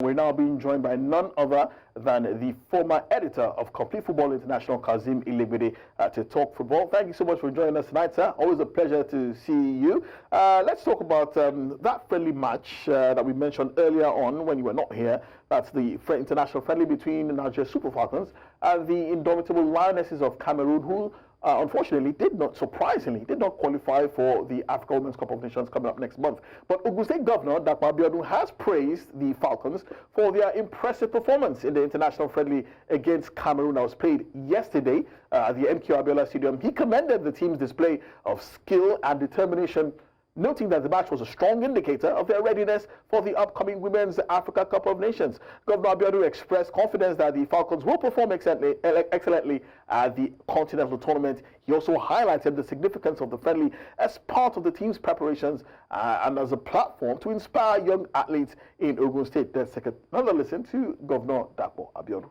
We're now being joined by none other than the former editor of Complete Football International, Kazim Ilegbede, to talk football. Thank you so much for joining us tonight, sir. Always a pleasure to see you. Let's talk about that friendly match that we mentioned earlier on when you were not here. That's the international friendly between Nigeria Super Falcons and the Indomitable Lionesses of Cameroon, who unfortunately surprisingly did not qualify for the Africa Women's Cup of Nations coming up next month. But Ogun State Governor Dapo Abiodun has praised the Falcons for their impressive performance in the international friendly against Cameroon that was played yesterday at the MKO Abiola Stadium. He commended the team's display of skill and determination, noting that the match was a strong indicator of their readiness for the upcoming Women's Africa Cup of Nations. Governor Abiodun expressed confidence that the Falcons will perform excellently at the continental tournament. He also highlighted the significance of the friendly as part of the team's preparations and as a platform to inspire young athletes in Ogun State. Let's take another listen to Governor Dapo Abiodun.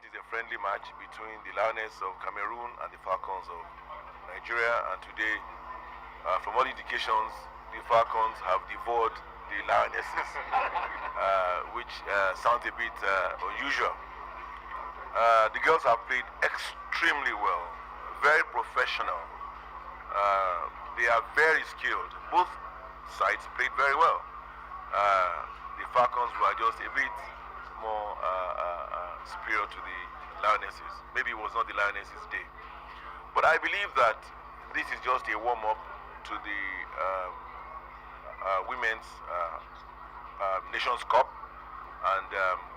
Is a friendly match between the Lionesses of Cameroon and the Falcons of Nigeria, and today, from all indications, the Falcons have devoured the Lionesses, which sounds a bit unusual. The girls have played extremely well, very professional. They are very skilled. Both sides played very well. The Falcons were just a bit more superior to the Lionesses. Maybe it was not the Lionesses' day. But I believe that this is just a warm-up to the Women's Nations Cup, and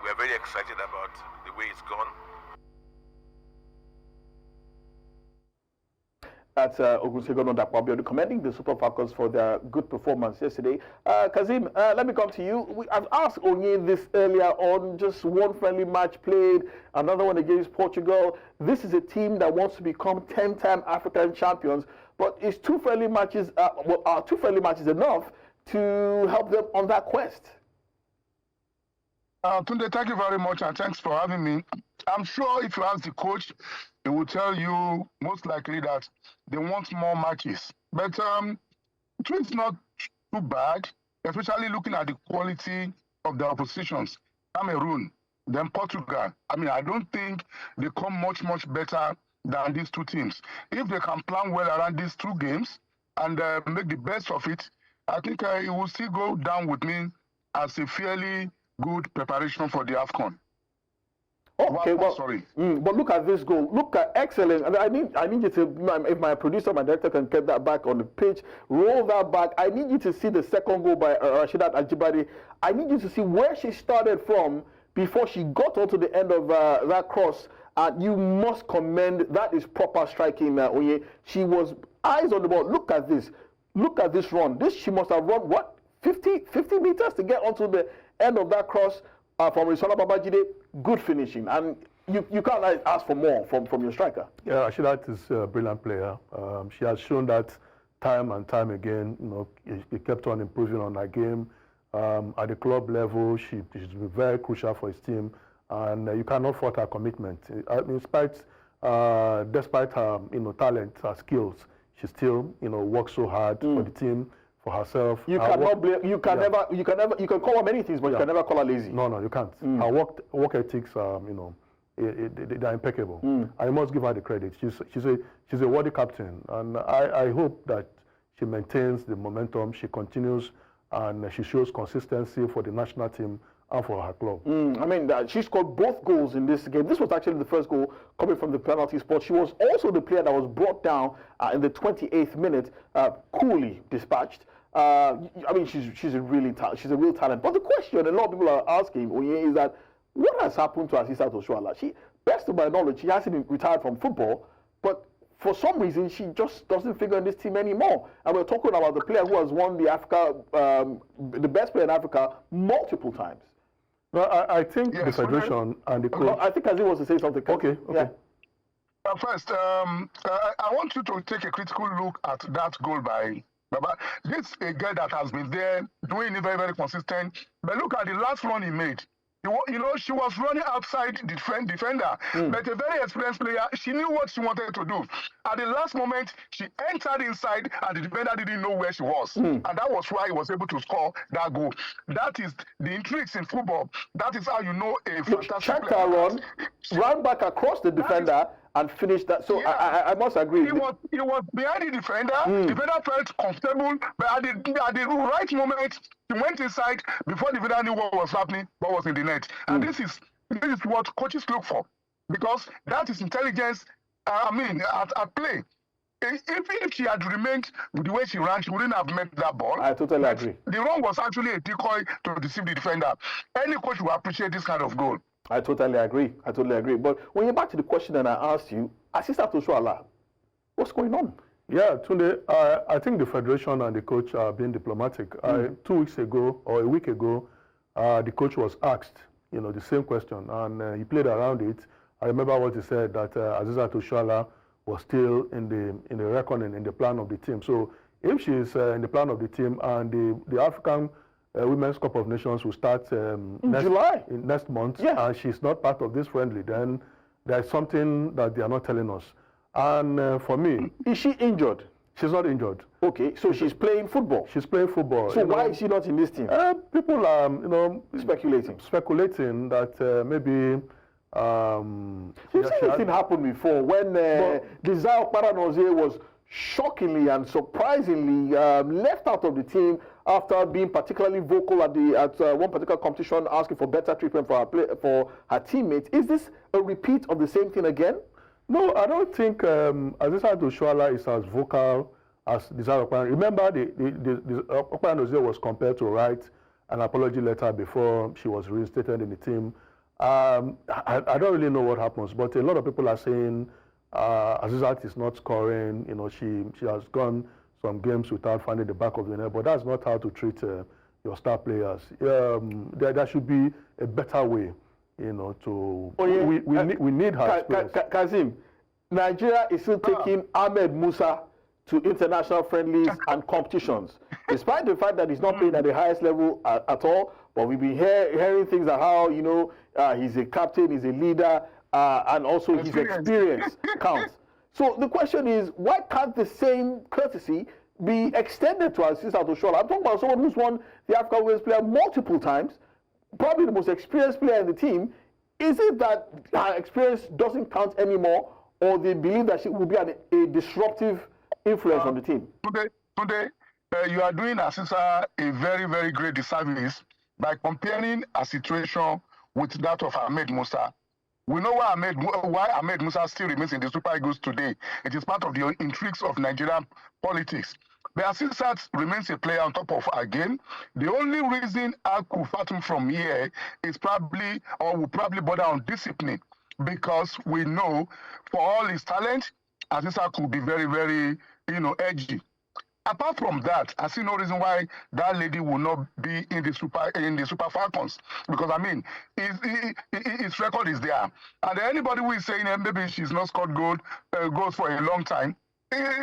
we are very excited about the way it's gone. That's Ogun State Governor Dapo Abiodun commending the Super Falcons for their good performance yesterday. Kazim, let me come to you. I've asked Onye this earlier on, just one friendly match played, another one against Portugal. This is a team that wants to become 10-time African champions, but is two friendly matches enough to help them on that quest? Tunde, thank you very much, and thanks for having me. I'm sure if you ask the coach, he will tell you most likely that they want more matches. But it's not too bad, especially looking at the quality of the oppositions. Cameroon, then Portugal. I mean, I don't think they come much better than these two teams. If they can plan well around these two games and make the best of it, I think it will still go down with me as a fairly good preparation for the AFCON. Okay, well, sorry. But look at this goal. Look at excellence. I need you to, if my producer, my director can get that back on the pitch, roll that back. I need you to see the second goal by Rashidat Ajibade. I need you to see where she started from before she got onto the end of that cross. You must commend, that is proper striking, Oye. She was eyes on the ball. Look at this. Look at this run. She must have run, what, 50 meters to get onto the end of that cross from Risola Babajide. Good finishing. And you can't ask for more from your striker. Yeah, Rashidat is a brilliant player. She has shown that time and time again. You know, he kept on improving on her game. At the club level, she's been very crucial for his team. And you cannot fault her commitment. Despite her talent, her skills, she still works so hard for the team, for herself. You cannot blame. You can never. You can call her many things, but you can never call her lazy. No, you can't. Her work ethics, they're impeccable. I must give her the credit. She's a worthy captain, and I hope that she maintains the momentum. She continues, and she shows consistency for the national team and for her club. I mean, she scored both goals in this game. This was actually the first goal coming from the penalty spot. She was also the player that was brought down in the 28th minute, coolly dispatched. I mean, she's a real talent. But the question a lot of people are asking is that what has happened to Asisat Oshoala? Best of my knowledge, she hasn't retired from football, but for some reason, she just doesn't figure in this team anymore. And we're talking about the player who has won the best player in Africa multiple times. Well, I think the federation and the coach. I think Kazim wants to say something. Okay. Yeah. First, I want you to take a critical look at that goal by Baba. This is a guy that has been there, doing it very, very consistent. But look at the last run he made. She was running outside the defender, but a very experienced player, she knew what she wanted to do. At the last moment, she entered inside, and the defender didn't know where she was. And that was why he was able to score that goal. That is the intrigues in football. That is how you know a fantastic player. Ran back across the defender and finished that. So yeah. I must agree. He was behind the defender. The defender felt comfortable, but at the right moment, he went inside before the defender knew what was happening, what was in the net. And this is what coaches look for, because that is intelligence. At play. If she had remained with the way she ran, she wouldn't have met that ball. I totally agree. The run was actually a decoy to deceive the defender. Any coach will appreciate this kind of goal. I totally agree. But when you're back to the question that I asked you, Assistant Oshoala, what's going on? Yeah, Tunde, I think the federation and the coach are being diplomatic. 2 weeks ago or a week ago, the coach was asked, the same question, and he played around it. I remember what he said, that Assistant Oshoala was still in the reckoning, in the plan of the team. So if she is in the plan of the team, and the African Women's Cup of Nations will start next month, and she's not part of this friendly, then there's something that they are not telling us. And for me... Is she injured? She's not injured. Okay, so she's playing football? She's playing football. So why is she not in this team? People are, speculating that maybe... You've seen anything happen before when Desire Paranozie was shockingly and surprisingly left out of the team after being particularly vocal at one particular competition, asking for better treatment for her teammates. Is this a repeat of the same thing again? No, I don't think Assistant Oshoala is as vocal as Desire Okpara. Remember, Okpara was compelled to write an apology letter before she was reinstated in the team. I don't really know what happens, but a lot of people are saying Azizat is not scoring. She has gone some games without finding the back of the net, but that's not how to treat your star players. There should be a better way, we need her experience. Kazim, Nigeria is still taking Ahmed Musa to international friendlies and competitions, despite the fact that he's not playing at the highest level at all. But we've been hearing things like how, he's a captain, he's a leader, and also his experience counts. So the question is, why can't the same courtesy be extended to Assistant Oshoala? I'm talking about someone who's won the African Women's Player multiple times, probably the most experienced player in the team. Is it that her experience doesn't count anymore, or they believe that she will be a disruptive influence on the team? Today, you are doing Asisa a very, very great disservice by comparing a situation with that of Ahmed Musa. We know why Ahmed Musa still remains in the Super Eagles today. It is part of the intrigues of Nigerian politics. But Asisat remains a player on top of our game. The only reason I could fathom from here is will probably border on discipline, because we know for all his talent, Asisat could be very, very, edgy. Apart from that, I see no reason why that lady will not be in the Super Falcons, because his record is there. And anybody who is saying maybe she's not scored goals for a long time,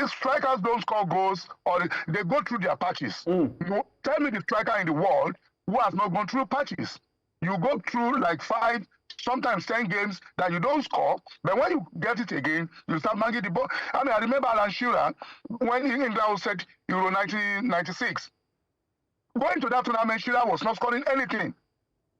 strikers don't score goals, or they go through their patches. Tell me the striker in the world who has not gone through patches. You go through like 5, sometimes 10 games that you don't score, but when you get it again, you start banging the ball. I remember Alan Shearer, when England was set Euro 1996. Going to that tournament, Shearer was not scoring anything.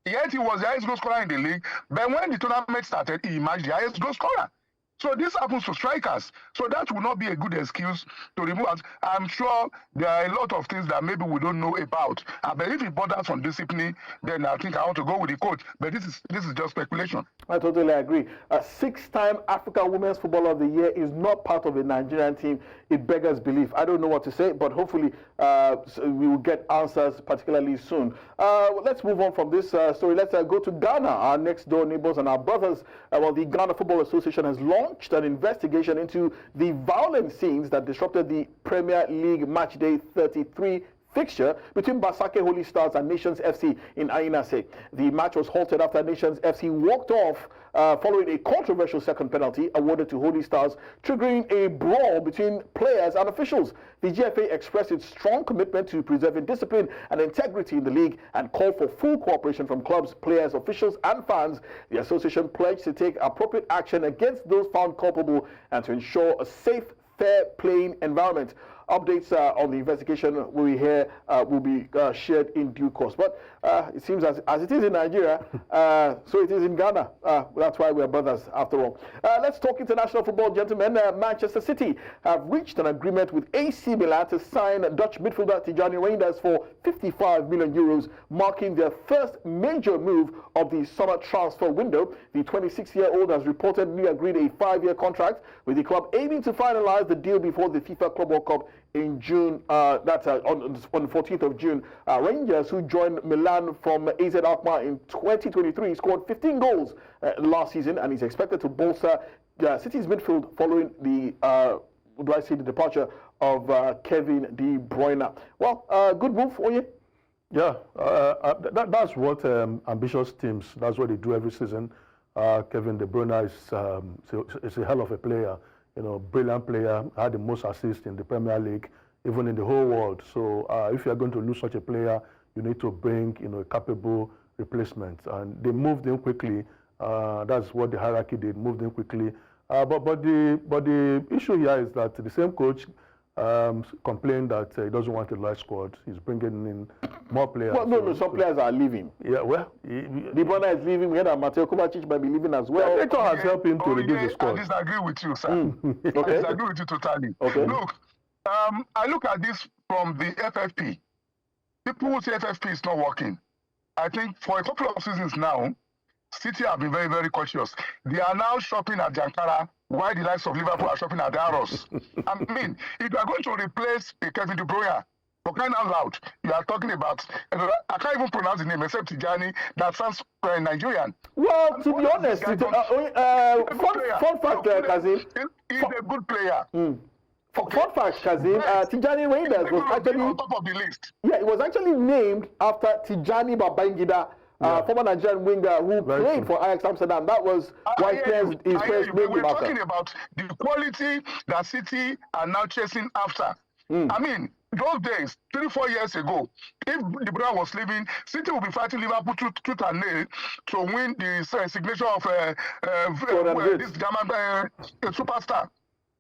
Yet he was the highest goal scorer in the league, but when the tournament started, he emerged the highest goal scorer. So this happens to strikers. So that will not be a good excuse to remove us. I'm sure there are a lot of things that maybe we don't know about. But if it borders on discipline, then I think I want to go with the coach. But this is just speculation. I totally agree. A 6-time African Women's Footballer of the Year is not part of a Nigerian team. It beggars belief. I don't know what to say, but hopefully we will get answers particularly soon. Let's move on from this story. Let's go to Ghana, our next door neighbors and our brothers. The Ghana Football Association has launched an investigation into the violent scenes that disrupted the Premier League Matchday 33 fixture between Basake Holy Stars and Nations FC in Ainase. The match was halted after Nations FC walked off following a controversial second penalty awarded to Holy Stars, triggering a brawl between players and officials. The GFA expressed its strong commitment to preserving discipline and integrity in the league and called for full cooperation from clubs, players, officials, and fans. The association pledged to take appropriate action against those found culpable and to ensure a safe, fair playing environment. Updates on the investigation we hear will be shared in due course. But it seems as it is in Nigeria, so it is in Ghana. That's why we're brothers after all. Let's talk international football, gentlemen. Manchester City have reached an agreement with AC Milan to sign Dutch midfielder Tijani Reinders for 55 million euros, marking their first major move of the summer transfer window. The 26-year-old has reportedly agreed a 5-year contract with the club, aiming to finalize the deal before the FIFA Club World Cup in June. That's on the 14th of June. Rangers, who joined Milan from AZ Alkmaar in 2023, scored 15 goals last season and is expected to bolster City's midfield following the the departure of Kevin De Bruyne. Well, good move for you. Yeah, that's what ambitious teams, that's what they do every season. Kevin De Bruyne is a hell of a player. You know, brilliant player, had the most assists in the Premier League, even in the whole world. So if you're going to lose such a player, you need to bring, a capable replacement. And they moved in quickly. That's what the hierarchy did, moved in quickly. But the issue here is that the same coach complained that he doesn't want a large squad. He's bringing in more players. Well, no, some players are leaving. Yeah, well, De Bruyne is leaving. We heard that Mateo Kovacic might be leaving as well. Hector has helped him to reduce the squad. I disagree with you, sir. Okay. I disagree with you totally. Okay. Look, I look at this from the FFP. People who say FFP is not working. I think for a couple of seasons now, City have been very, very cautious. They are now shopping at Jankara, while the likes of Liverpool are shopping at Arrows. I mean, if you are going to replace Kevin De Bruyne, for crying out loud, you are talking about, I can't even pronounce the name except Tijani, that sounds Nigerian. Well, to be honest, fun fact, Kazim. He's a good player. Fun fact, Kazim, Tijani Reinders was actually on top of the list. Yeah, it was actually named after Tijani Babangida, former Nigerian winger who played for Ajax Amsterdam. That was why his players named him We're after. talking about the quality that City are now chasing after. I mean, those days, 3-4 years ago, if De Bruyne was leaving, City would be fighting Liverpool tooth and nail to win the signature of this German superstar.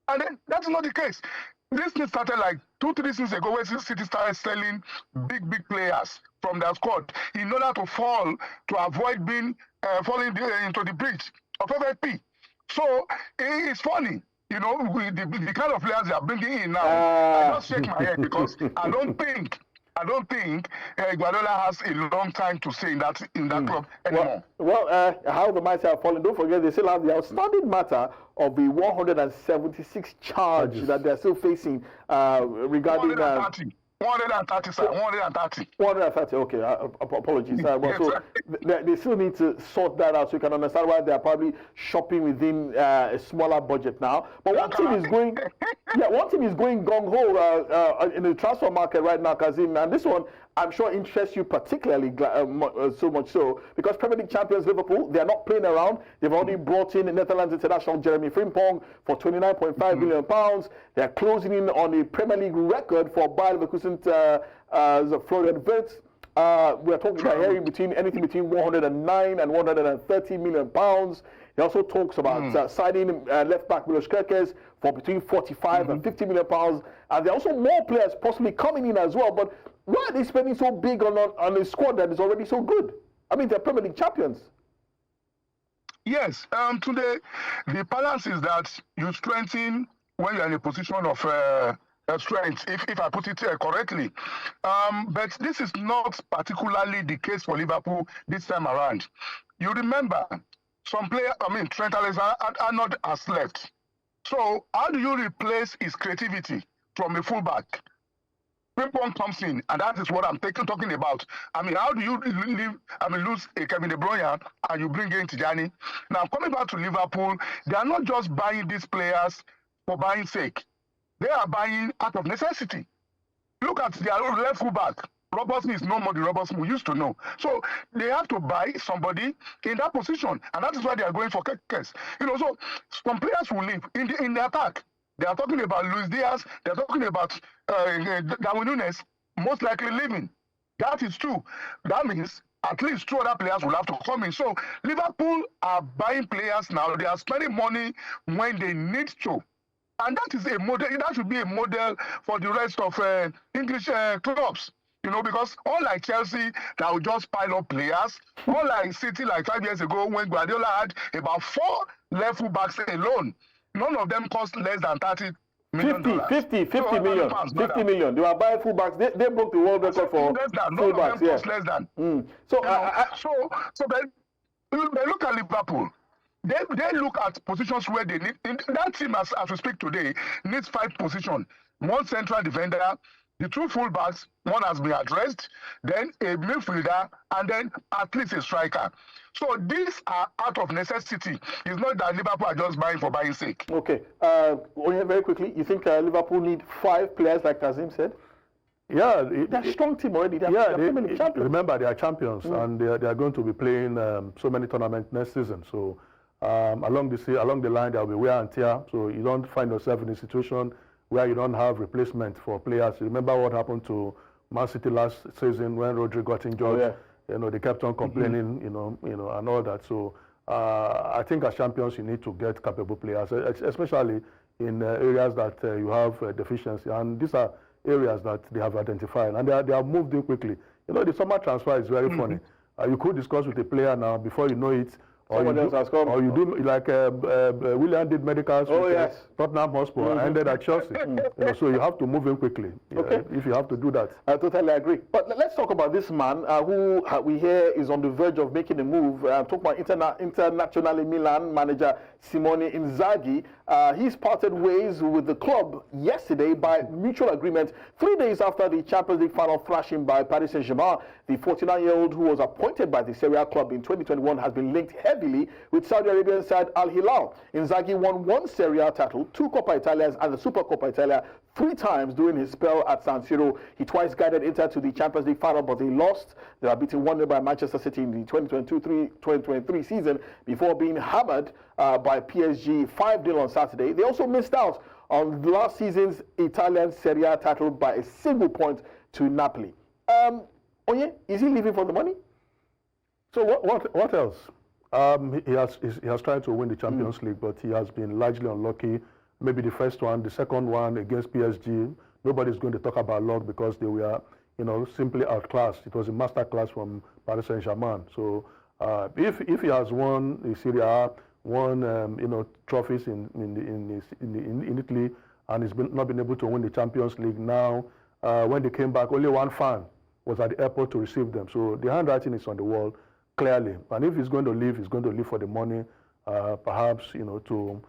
And then that's not the case. This thing started like 2-3 seasons ago when City started selling big players from their squad in order to avoid being falling into the breach of FFP. So it's funny. The kind of players they are bringing in now, I just shake my head because I don't think Guardiola has a long time to stay in that club anymore. Well, how the mighty have fallen. Don't forget, they still have the outstanding matter of the 176 charge that they're still facing regarding. 130, sir. 130. 130. Okay. Apologies. So they still need to sort that out so you can understand why they are probably shopping within a smaller budget now. But one team is going, gung ho in the transfer market right now, Kazim. And this one, I'm sure, interests you particularly so much so because Premier League champions Liverpool, they are not playing around. They've already brought in Netherlands international Jeremy Frimpong for £29.5 million. They are closing in on a Premier League record for Bayer Leverkusen's Florian Wirtz. We are talking about anything between 109 and 130 million pounds. He also talks about signing left back Milos Kerkez for between 45 and 50 million pounds. And there are also more players possibly coming in as well. But why are they spending so big on a squad that is already so good? I mean, they're Premier League champions. Yes. Today, the balance is that you strengthen when you're in a position of strength, if I put it correctly. But this is not particularly the case for Liverpool this time around. You remember, some players, Trent Alexander-Arnold has left. So how do you replace his creativity from a fullback? Frimpong comes in, and that is what I'm talking about. How do you lose a Kevin De Bruyne and you bring in Tijani? Now, coming back to Liverpool, they are not just buying these players for buying sake. They are buying out of necessity. Look at their left full back. Robertson is no more the Robertson we used to know. So they have to buy somebody in that position, and that is why they are going for Kekes. So some players will leave in the attack. They are talking about Luis Diaz. They are talking about Darwin Nunes most likely leaving. That is true. That means at least 2 other players will have to come in. So Liverpool are buying players now. They are spending money when they need to. And that is a model. That should be a model for the rest of English clubs. Because unlike Chelsea, that will just pile up players, unlike City, like 5 years ago, when Guardiola had about 4 left full backs alone, none of them cost less than $30 million. 50 million. They were buying fullbacks. They broke the world record for fullbacks. None of them cost less than. So they look at Liverpool. They look at positions where they need. That team, as we speak today, needs 5 positions. 1 central defender, the 2 fullbacks, 1 has been addressed, then a midfielder, and then at least a striker. So these are out of necessity. It's not that Liverpool are just buying for buying sake. Okay. Very quickly, you think Liverpool need 5 players, like Kazim said? Yeah. They're a strong team already. They're champions. Remember, they are champions, and they are going to be playing so many tournaments next season. So along the line, there will be wear and tear. So you don't find yourself in a situation where you don't have replacement for players. Remember what happened to Man City last season when Rodri got injured. They kept on complaining, and all that. So I think as champions, you need to get capable players, especially in areas that you have deficiency. And these are areas that they have identified, and they have moved in quickly. The summer transfer is very funny. You could discuss with a player now before you know it. Or you do like William did medicals with Tottenham Hotspur and ended at Chelsea. So you have to move in quickly if you have to do that. I totally agree. But let's talk about this man who we hear is on the verge of making a move. Talk about Internazionale Milan manager Simone Inzaghi. He's parted ways with the club yesterday by mutual agreement 3 days after the Champions League final thrashing by Paris Saint-Germain. The 49-year-old who was appointed by the Serie A club in 2021 has been linked heavily with Saudi Arabian side Al Hilal. Inzaghi won 1 Serie A title, 2 Coppa Italias and the Super Coppa Italia 3 times during his spell at San Siro. He twice guided Inter to the Champions League final, but they lost. They were beaten 1-0 by Manchester City in the 2022-2023 season before being hammered by PSG 5-0 on Saturday. They also missed out on last season's Italian Serie A title by a single point to Napoli. Is he leaving for the money? So what else? He has tried to win the Champions League, but he has been largely unlucky. Maybe the first one, the second one against PSG, nobody's going to talk about luck because they were, simply outclassed. It was a master class from Paris Saint-Germain. So if he has won the Serie A, won trophies in Italy, and he's not been able to win the Champions League now, when they came back, only 1 fan was at the airport to receive them. So the handwriting is on the wall, clearly. And if he's going to leave, he's going to leave for the money, perhaps, to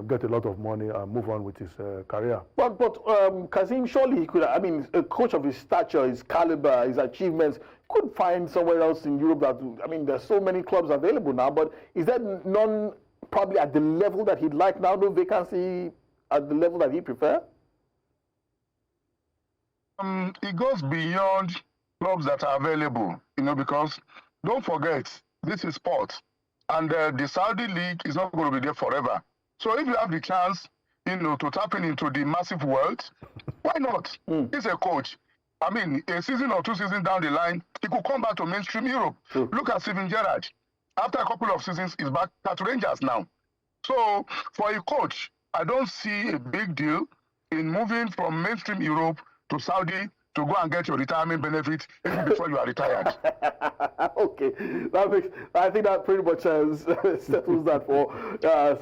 get a lot of money and move on with his career. But Kazim, surely he could, a coach of his stature, his caliber, his achievements, could find somewhere else in Europe that, there's so many clubs available now, but is there none probably at the level that he'd like now, no vacancy at the level that he prefer? It goes beyond clubs that are available, because don't forget, this is sport. And the Saudi League is not going to be there forever. So if you have the chance, to tap into the massive world, why not? He's a coach. A season or 2 seasons down the line, he could come back to mainstream Europe. Look at Steven Gerrard. After a couple of seasons, he's back at Rangers now. So for a coach, I don't see a big deal in moving from mainstream Europe to Saudi to go and get your retirement benefit before you are retired. Okay, I think that pretty much settles that for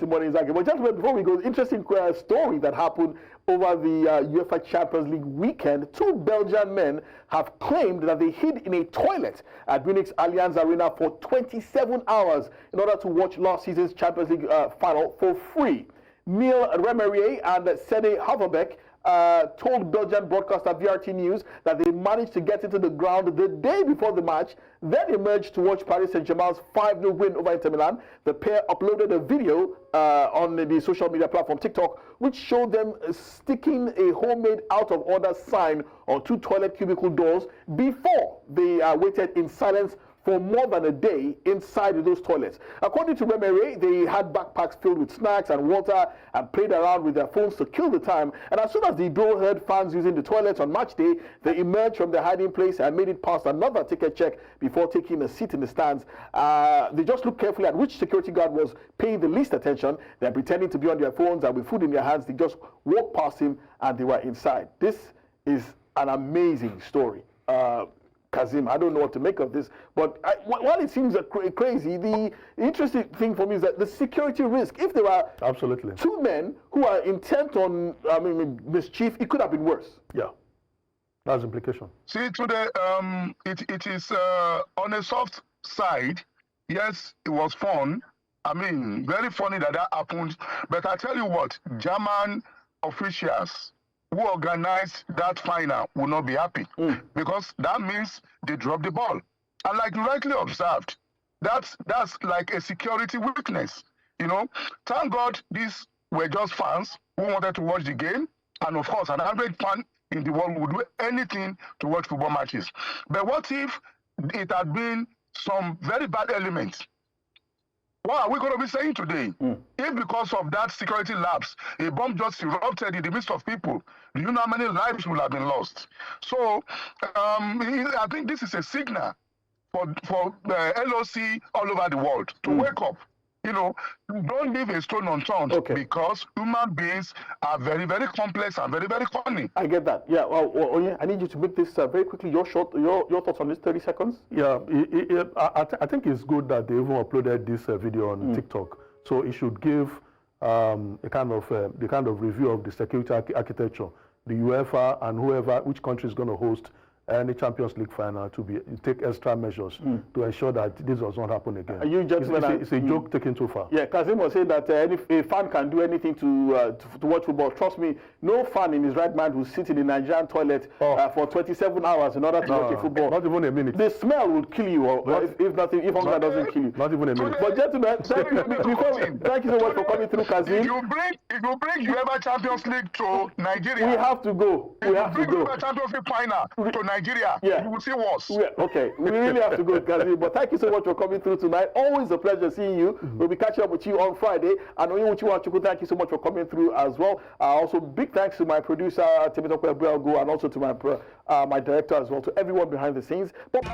Simone Inzaghi. But gentlemen, before we go, interesting story that happened over the UEFA Champions League weekend. 2 Belgian men have claimed that they hid in a toilet at Munich's Allianz Arena for 27 hours in order to watch last season's Champions League final for free. Neil Remerier and Sene Haverbeck told Belgian broadcaster VRT News that they managed to get into the ground the day before the match, then emerged to watch Paris Saint-Germain's 5-0 win over Inter Milan. The pair uploaded a video on the social media platform TikTok, which showed them sticking a homemade out-of-order sign on 2 toilet cubicle doors before they waited in silence for more than a day inside those toilets. According to Remere, they had backpacks filled with snacks and water and played around with their phones to kill the time. And as soon as the duo heard fans using the toilets on match day, they emerged from their hiding place and made it past another ticket check before taking a seat in the stands. They just looked carefully at which security guard was paying the least attention. They're pretending to be on their phones, and with food in their hands, they just walked past him and they were inside. This is an amazing story. Kazim, I don't know what to make of this, but while it seems crazy, the interesting thing for me is that the security risk, if there are absolutely 2 men who are intent on mischief, it could have been worse. Yeah, that's the implication. See, today, it is on a soft side. Yes, it was fun. I mean, very funny that happened. But I tell you what, German officials who organized that final will not be happy because that means they dropped the ball. And like you rightly observed, that's like a security weakness. You know, thank God these were just fans who wanted to watch the game. And of course, an average fan in the world would do anything to watch football matches. But what if it had been some very bad elements? What are we going to be saying today? If because of that security lapse, a bomb just erupted in the midst of people, do you know how many lives will have been lost? So I think this is a signal for LOC all over the world to wake up. You know, don't leave a stone unturned because human beings are very, very complex and very, very funny. I get that. Yeah. Well, I need you to make this very quickly. Your thoughts on this? 30 seconds. Yeah. I think it's good that they even uploaded this video on TikTok. So it should give the kind of review of the security architecture, the UEFA and which country is going to host any Champions League final to take extra measures to ensure that this does not happen again. You gentlemen, it's a joke taken too far. Yeah, Kazim was saying that if a fan can do anything to watch football, trust me, no fan in his right mind will sit in the Nigerian toilet for 27 hours in order to watch football. Not even a minute. The smell will kill you, if hunger doesn't kill you. Not even a minute. But gentlemen, thank you so much for coming through, Kazim. If you bring UEFA Champions League to Nigeria, we have to go. We have to go. UEFA Champions League final to Nigeria, you will see worse. Okay, we really have to go, Kazim. But thank you so much for coming through tonight. Always a pleasure seeing you. We'll be catching up with you on Friday. And thank you so much for coming through as well. Also, big thanks to my producer, Indomitable Lionesses of Cameroon, and also to my director as well, to everyone behind the scenes. But